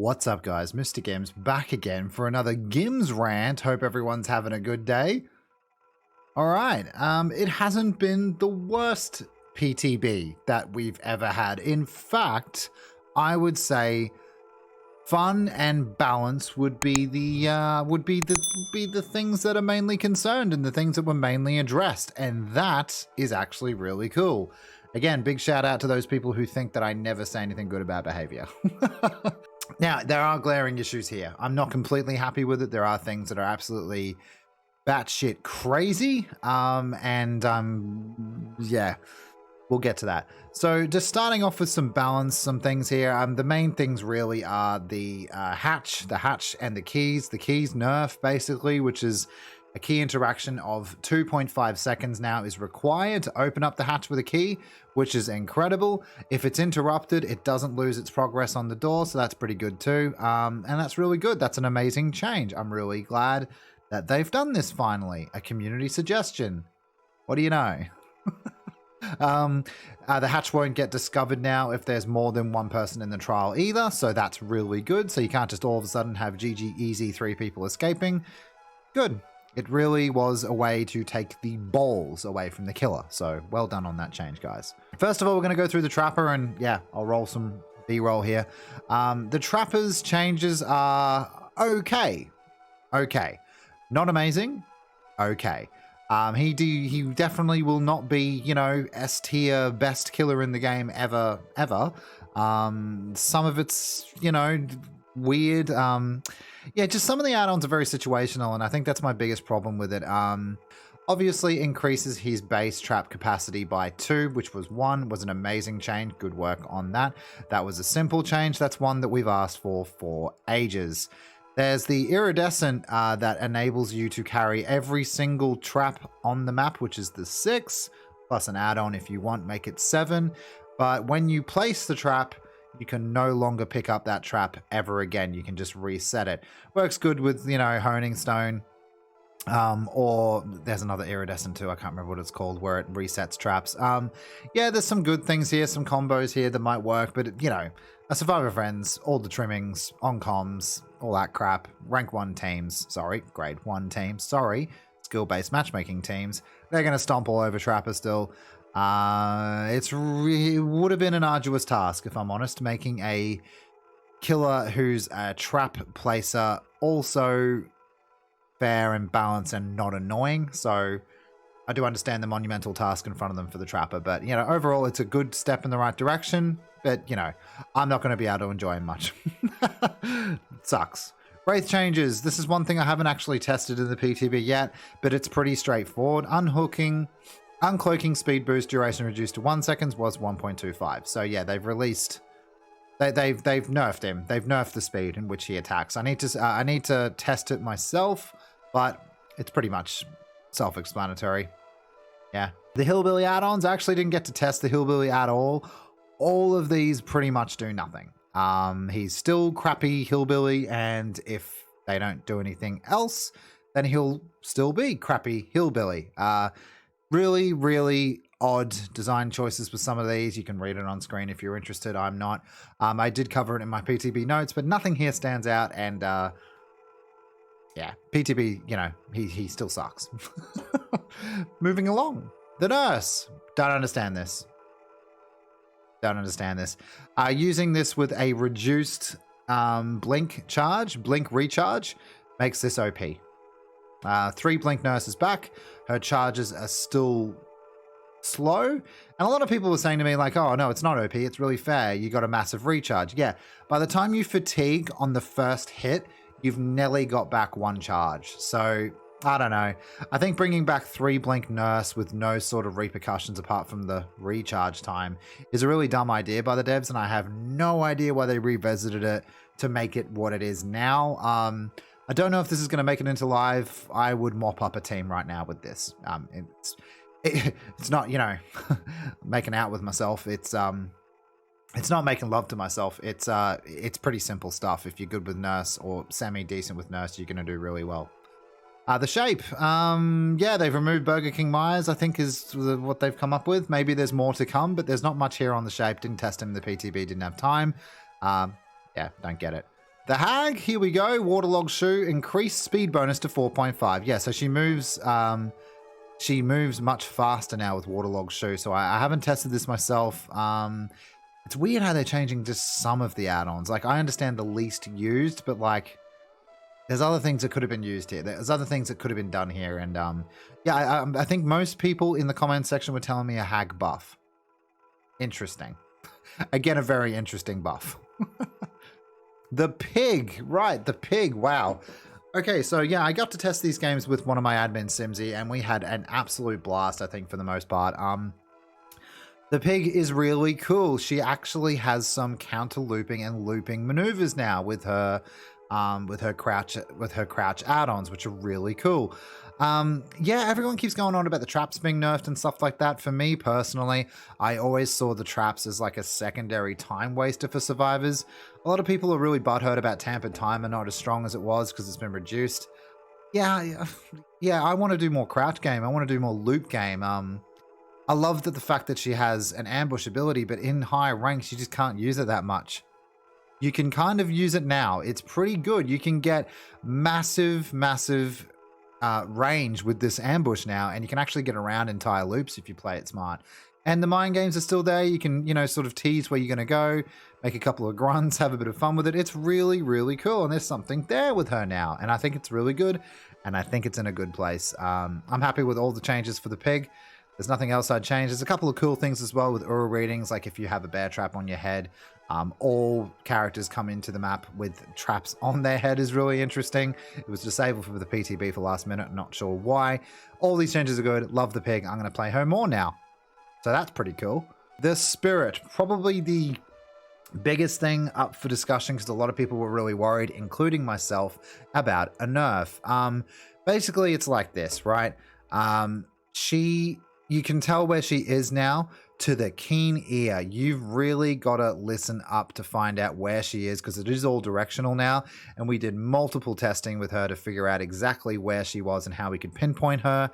What's up, guys? MrGimms back again for another GimmsRant. Hope everyone's having a good day. All right, it hasn't been the worst PTB that we've ever had. In fact, I would say fun and balance would be the things that are mainly concerned and the things that were mainly addressed, and that is actually really cool. Again, big shout out to those people who think that I never say anything good about behavior. Now, there are glaring issues here. I'm not completely happy with it. There are things that are absolutely batshit crazy. Yeah, we'll get to that. So just starting off with some balance, some things here. The main things really are the hatch and the keys. The keys nerf, basically, which is a key interaction of 2.5 seconds now is required to open up the hatch with a key, which is incredible. If it's interrupted, it doesn't lose its progress on the door, so that's pretty good too. And that's really good. That's an amazing change. I'm really glad that they've done this finally. A community suggestion. What do you know? The hatch won't get discovered now if there's more than one person in the trial either, so that's really good. So you can't just all of a sudden have GG easy 3 people escaping. Good. It really was a way to take the balls away from the killer. So well done on that change, guys. First of all, we're going to go through the trapper, and yeah, I'll roll some B-roll here. The trapper's changes are okay. Okay. Not amazing. Okay. He definitely will not be, you know, S-tier best killer in the game ever. Some of it's, you know, weird. Yeah, just some of the add-ons are very situational, and I think that's my biggest problem with it. Obviously increases his base trap capacity by 2, which was 1, was an amazing change. Good work on that. That was a simple change. That's one that we've asked for ages. There's the iridescent that enables you to carry every single trap on the map, which is the 6, plus an add-on if you want, make it 7. But when you place the trap, you can no longer pick up that trap ever again. You can just reset it. Works good with, you know, honing stone. Or there's another iridescent too. I can't remember what it's called, where it resets traps. Yeah, there's some good things here, some combos here that might work, but you know, a Survivor Friends, all the trimmings, on comms, all that crap. Rank 1 teams, sorry, grade 1 teams, sorry, skill-based matchmaking teams. They're going to stomp all over Trapper still. It would have been an arduous task, if I'm honest, making a killer who's a trap placer also fair and balanced and not annoying. So I do understand the monumental task in front of them for the trapper, but you know, overall it's a good step in the right direction, but you know, I'm not going to be able to enjoy him much. Sucks. Wraith changes. This is one thing I haven't actually tested in the PTB yet, but it's pretty straightforward. Uncloaking speed boost duration reduced to 1 second was 1.25. So yeah, they've released, they've nerfed him. They've nerfed the speed in which he attacks. I need to test it myself, but it's pretty much self-explanatory. Yeah, the Hillbilly add-ons, I actually didn't get to test the Hillbilly at all. All of these pretty much do nothing. He's still crappy Hillbilly, and if they don't do anything else, then he'll still be crappy Hillbilly. Really, really odd design choices with some of these. You can read it on screen if you're interested. I'm not. I did cover it in my PTB notes, but nothing here stands out. And yeah, PTB, you know, he still sucks. Moving along. The nurse. Don't understand this. Don't understand this. Using this with a reduced blink recharge makes this OP. 3 blink nurses back. Her charges are still slow. And a lot of people were saying to me like, oh no, it's not OP, it's really fair. You got a massive recharge. Yeah, by the time you fatigue on the first hit, you've nearly got back 1 charge. So I don't know. I think bringing back 3 blink nurse with no sort of repercussions apart from the recharge time is a really dumb idea by the devs, and I have no idea why they revisited it to make it what it is now. I don't know if this is going to make it into live. I would mop up a team right now with this. It's not, you know, making out with myself. It's not making love to myself. It's pretty simple stuff. If you're good with nurse or semi-decent with nurse, you're going to do really well. The shape. Yeah, they've removed Burger King Myers, I think is what they've come up with. Maybe there's more to come, but there's not much here on the shape. Didn't test him in the PTB, didn't have time. Yeah, don't get it. The Hag, here we go. Waterlogged Shoe, increased speed bonus to 4.5. Yeah, so she moves much faster now with Waterlogged Shoe. So I haven't tested this myself. It's weird how they're changing just some of the add-ons. Like, I understand the least used, but like, there's other things that could have been used here. There's other things that could have been done here. And yeah, I think most people in the comment section were telling me a Hag buff. Interesting. Again, a very interesting buff. The pig, right, the pig, wow. Okay, so yeah, I got to test these games with one of my admins, Simsy, and we had an absolute blast, I think, for the most part. The pig is really cool. She actually has some counter looping and looping maneuvers now with her crouch add-ons, which are really cool. Yeah, everyone keeps going on about the traps being nerfed and stuff like that. For me personally, I always saw the traps as like a secondary time waster for survivors. A lot of people are really butthurt about tampered time and not as strong as it was because it's been reduced. Yeah, I want to do more crouch game. I want to do more loop game. I love that the fact that she has an ambush ability, but in higher ranks, you just can't use it that much. You can kind of use it now. It's pretty good. You can get massive range with this ambush now, and you can actually get around entire loops if you play it smart. And the mind games are still there. You can, you know, sort of tease where you're going to go, make a couple of grunts, have a bit of fun with it. It's really, really cool. And there's something there with her now. And I think it's really good. And I think it's in a good place. I'm happy with all the changes for the pig. There's nothing else I'd change. There's a couple of cool things as well with Ura readings. Like if you have a bear trap on your head, all characters come into the map with traps on their head is really interesting. It was disabled for the PTB for last minute. Not sure why. All these changes are good. Love the pig. I'm going to play her more now. So that's pretty cool. The spirit, probably the biggest thing up for discussion because a lot of people were really worried, including myself, about a nerf. Basically, it's like this, right? You can tell where she is now to the keen ear. You've really got to listen up to find out where she is because it is all directional now. And we did multiple testing with her to figure out exactly where she was and how we could pinpoint her.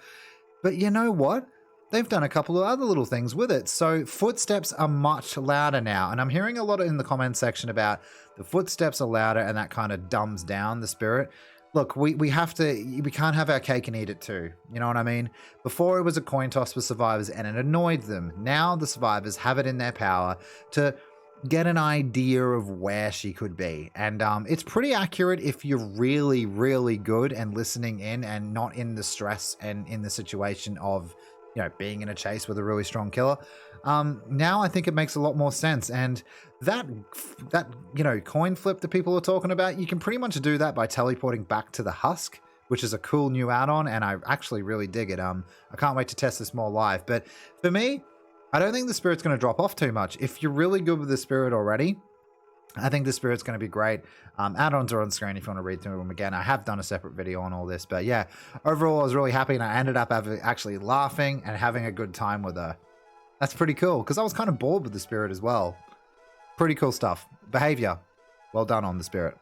But you know what? They've done a couple of other little things with it. So footsteps are much louder now. And I'm hearing a lot in the comment section about the footsteps are louder and that kind of dumbs down the spirit. Look, we can't have our cake and eat it too. You know what I mean? Before it was a coin toss for survivors and it annoyed them. Now the survivors have it in their power to get an idea of where she could be. And it's pretty accurate if you're really, really good and listening in and not in the stress and in the situation of, you know, being in a chase with a really strong killer. Now I think it makes a lot more sense. And that you know, coin flip that people are talking about, you can pretty much do that by teleporting back to the husk, which is a cool new add-on, and I actually really dig it. I can't wait to test this more live. But for me, I don't think the spirit's going to drop off too much. If you're really good with the spirit already, I think the spirit's going to be great. Add-ons are on screen if you want to read through them again. I have done a separate video on all this, but yeah, overall I was really happy, and I ended up actually laughing and having a good time with her. That's pretty cool, because I was kind of bored with the spirit as well. Pretty cool stuff. Behavior, well done on the spirit.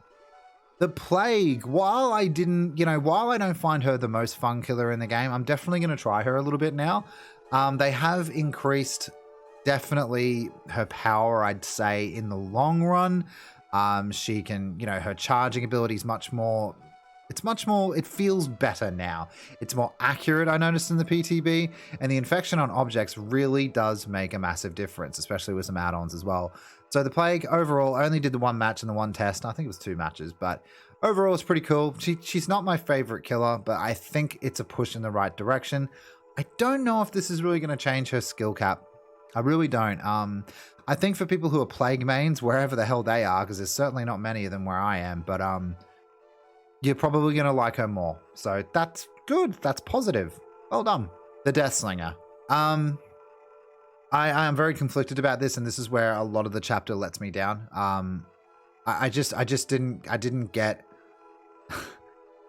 The plague, while I don't find her the most fun killer in the game, I'm definitely going to try her a little bit now. They have increased definitely her power, I'd say, in the long run. She can, you know, her charging ability is much more, it feels better now. It's more accurate, I noticed in the PTB, and the infection on objects really does make a massive difference, especially with some add-ons as well. So the plague overall, I only did the one match and the one test. I think it was 2 matches, but overall it's pretty cool. She's not my favorite killer, but I think it's a push in the right direction. I don't know if this is really going to change her skill cap. I really don't. I think for people who are plague mains, wherever the hell they are, because there's certainly not many of them where I am, but you're probably going to like her more. So that's good. That's positive. Well done. The Deathslinger. I am very conflicted about this, and this is where a lot of the chapter lets me down. I didn't get...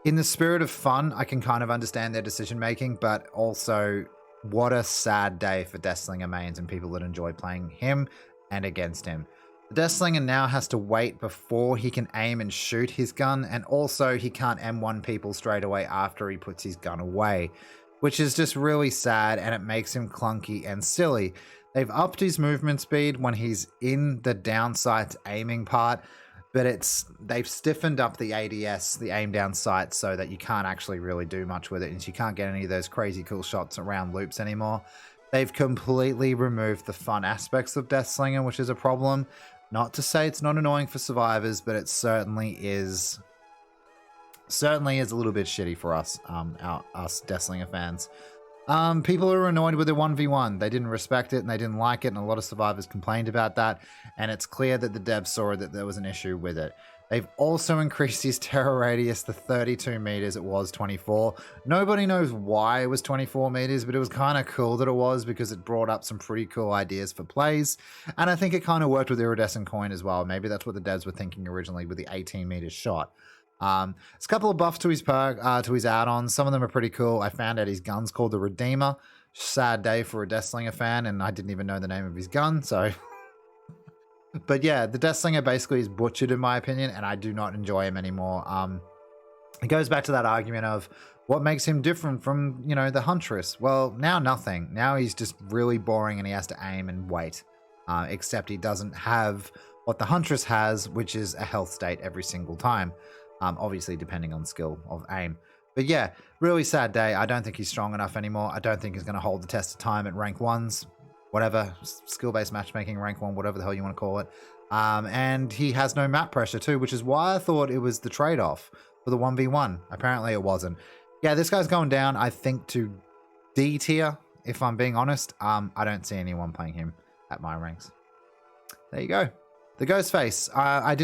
In the spirit of fun, I can kind of understand their decision making, but also what a sad day for Deathslinger mains and people that enjoy playing him and against him. The Deathslinger now has to wait before he can aim and shoot his gun, and also he can't M1 people straight away after he puts his gun away, which is just really sad, and it makes him clunky and silly. They've upped his movement speed when he's in the down sights aiming part, but they've stiffened up the ADS, the aim down sight, so that you can't actually really do much with it, and you can't get any of those crazy cool shots around loops anymore. They've completely removed the fun aspects of Deathslinger, which is a problem. Not to say it's not annoying for survivors, but it certainly is a little bit shitty for us, us Deathslinger fans. People are annoyed with the 1v1. They didn't respect it and they didn't like it, and a lot of survivors complained about that, and it's clear that the devs saw that there was an issue with it. They've also increased his terror radius to 32 meters. It was 24. Nobody knows why it was 24 meters, but it was kind of cool that it was, because it brought up some pretty cool ideas for plays, and I think it kind of worked with Iridescent Coin as well. Maybe that's what the devs were thinking originally with the 18 meters shot. There's a couple of buffs to his perk, to his add-ons. Some of them are pretty cool. I found out his gun's called the Redeemer. Sad day for a Deathslinger fan, and I didn't even know the name of his gun, so... But yeah, the Deathslinger basically is butchered in my opinion, and I do not enjoy him anymore. It goes back to that argument of what makes him different from, you know, the Huntress. Well, now nothing. Now he's just really boring and he has to aim and wait. Except he doesn't have what the Huntress has, which is a health state every single time. Obviously depending on skill of aim. But yeah, really sad day. I don't think he's strong enough anymore. I don't think he's going to hold the test of time at rank 1s. Whatever, skill-based matchmaking, rank 1, whatever the hell you want to call it. And he has no map pressure too, which is why I thought it was the trade-off for the 1v1. Apparently it wasn't. Yeah, this guy's going down, I think, to D tier, if I'm being honest. I don't see anyone playing him at my ranks. There you go. The Ghostface.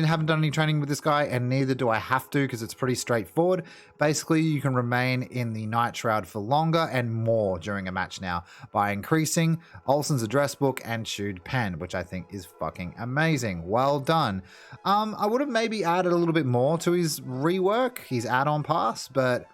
Haven't done any training with this guy, and neither do I have to, because it's pretty straightforward. Basically, you can remain in the Night Shroud for longer and more during a match now by increasing Olsen's address book and chewed pen, which I think is fucking amazing. Well done. I would have maybe added a little bit more to his rework, his add-on pass, but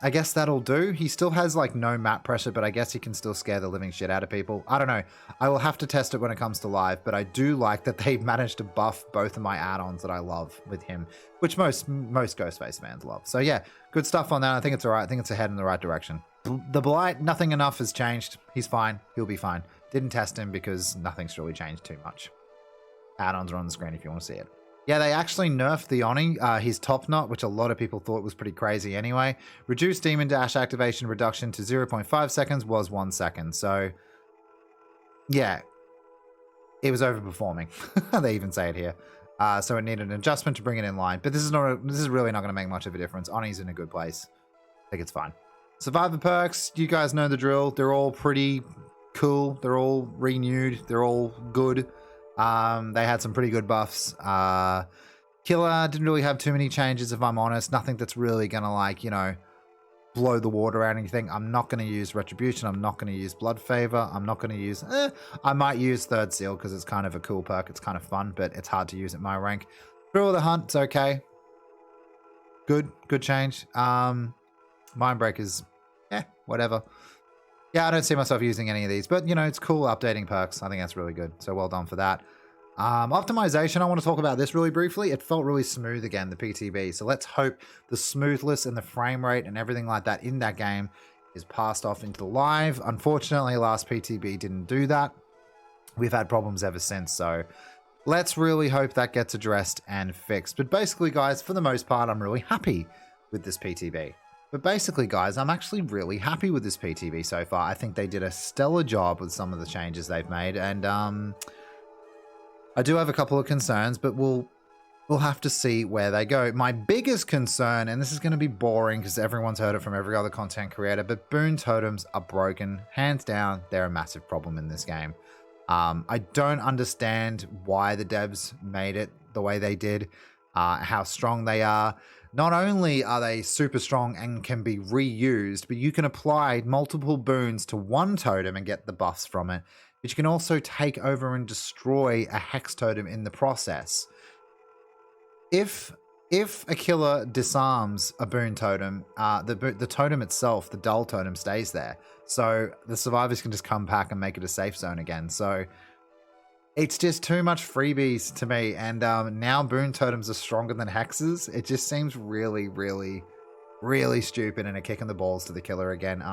I guess that'll do. He still has like no map pressure, but I guess he can still scare the living shit out of people. I don't know. I will have to test it when it comes to live, but I do like that they've managed to buff both of my add-ons that I love with him, which most Ghostface fans love. So yeah, good stuff on that. I think it's all right. I think it's a head in the right direction. The Blight, nothing enough has changed. He's fine. He'll be fine. Didn't test him because nothing's really changed too much. Add-ons are on the screen if you want to see it. Yeah, they actually nerfed the Oni, his top knot, which a lot of people thought was pretty crazy anyway. Reduced Demon Dash activation reduction to 0.5 seconds was 1 second. So, yeah, it was overperforming. They even say it here. So it needed an adjustment to bring it in line. But this is really not going to make much of a difference. Oni's in a good place. I think it's fine. Survivor perks, you guys know the drill. They're all pretty cool. They're all renewed. They're all good. They had some pretty good buffs. Killer didn't really have too many changes, if I'm honest. Nothing that's really gonna, like, you know, blow the water out or anything. I'm not gonna use Retribution. I'm not gonna use Blood Favor. I'm not gonna use... I might use Third Seal because it's kind of a cool perk. It's kind of fun, but it's hard to use at my rank. Thrill of the Hunt, it's okay. Good change. Mindbreak is... whatever. Yeah, I don't see myself using any of these, but, you know, it's cool updating perks. I think that's really good. So well done for that. Optimization, I want to talk about this really briefly. It felt really smooth again, the PTB. So let's hope the smoothness and the frame rate and everything like that in that game is passed off into live. Unfortunately, last PTB didn't do that. We've had problems ever since, so let's really hope that gets addressed and fixed. But basically, guys, for the most part, I'm really happy with this PTB. But basically, guys, I'm actually really happy with this PTB so far. I think they did a stellar job with some of the changes they've made. And I do have a couple of concerns, but we'll have to see where they go. My biggest concern, and this is going to be boring because everyone's heard it from every other content creator, but Boon totems are broken. Hands down, they're a massive problem in this game. I don't understand why the devs made it the way they did, how strong they are. Not only are they super strong and can be reused, but you can apply multiple boons to one totem and get the buffs from it. But you can also take over and destroy a hex totem in the process. If a killer disarms a boon totem, the totem itself, the dull totem, stays there. So the survivors can just come back and make it a safe zone again. So it's just too much freebies to me, and now boon totems are stronger than hexes. It just seems really, really, really stupid and a kick in the balls to the killer again.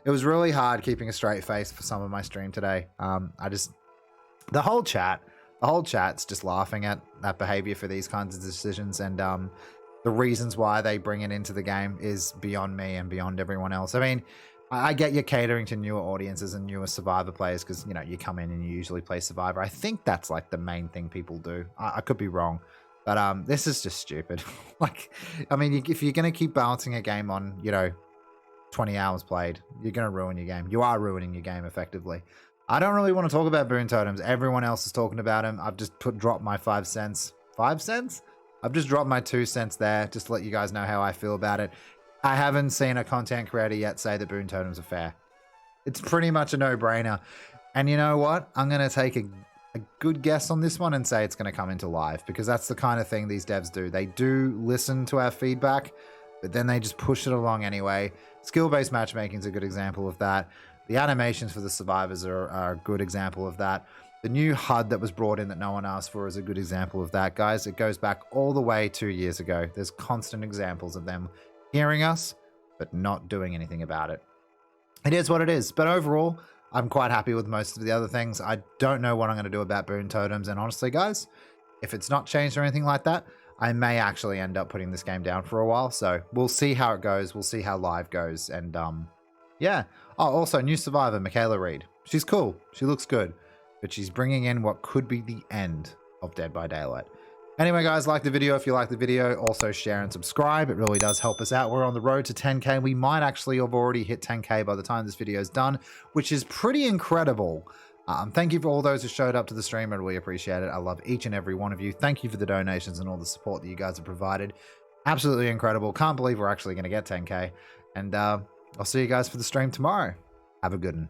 It was really hard keeping a straight face for some of my stream today. The whole chat the whole chat's just laughing at that behavior for these kinds of decisions, and the reasons why they bring it into the game is beyond me and beyond everyone else. I mean, I get you're catering to newer audiences and newer Survivor players because, you know, you come in and you usually play Survivor. I think that's like the main thing people do. I could be wrong, but this is just stupid. Like, I mean, if you're going to keep balancing a game on, you know, 20 hours played, you're going to ruin your game. You are ruining your game effectively. I don't really want to talk about Boon Totems. Everyone else is talking about him. I've just dropped my 5 cents. 5 cents? I've just dropped my 2 cents there just to let you guys know how I feel about it. I haven't seen a content creator yet say that Boon Totems are fair. It's pretty much a no-brainer. And you know what? I'm going to take a good guess on this one and say it's going to come into live, because that's the kind of thing these devs do. They do listen to our feedback, but then they just push it along anyway. Skill-based matchmaking is a good example of that. The animations for the survivors are a good example of that. The new HUD that was brought in that no one asked for is a good example of that. Guys, it goes back all the way 2 years ago. There's constant examples of them hearing us, but not doing anything about it. It is what it is. But overall, I'm quite happy with most of the other things. I don't know what I'm going to do about Boon Totems. And honestly, guys, if it's not changed or anything like that, I may actually end up putting this game down for a while. So we'll see how it goes. We'll see how live goes. And yeah. Oh, also, new survivor, Michaela Reed. She's cool. She looks good. But she's bringing in what could be the end of Dead by Daylight. Anyway, guys, like the video if you like the video. Also, share and subscribe. It really does help us out. We're on the road to 10K. We might actually have already hit 10K by the time this video is done, which is pretty incredible. Thank you for all those who showed up to the stream. I really appreciate it. I love each and every one of you. Thank you for the donations and all the support that you guys have provided. Absolutely incredible. Can't believe we're actually going to get 10K. And I'll see you guys for the stream tomorrow. Have a good one.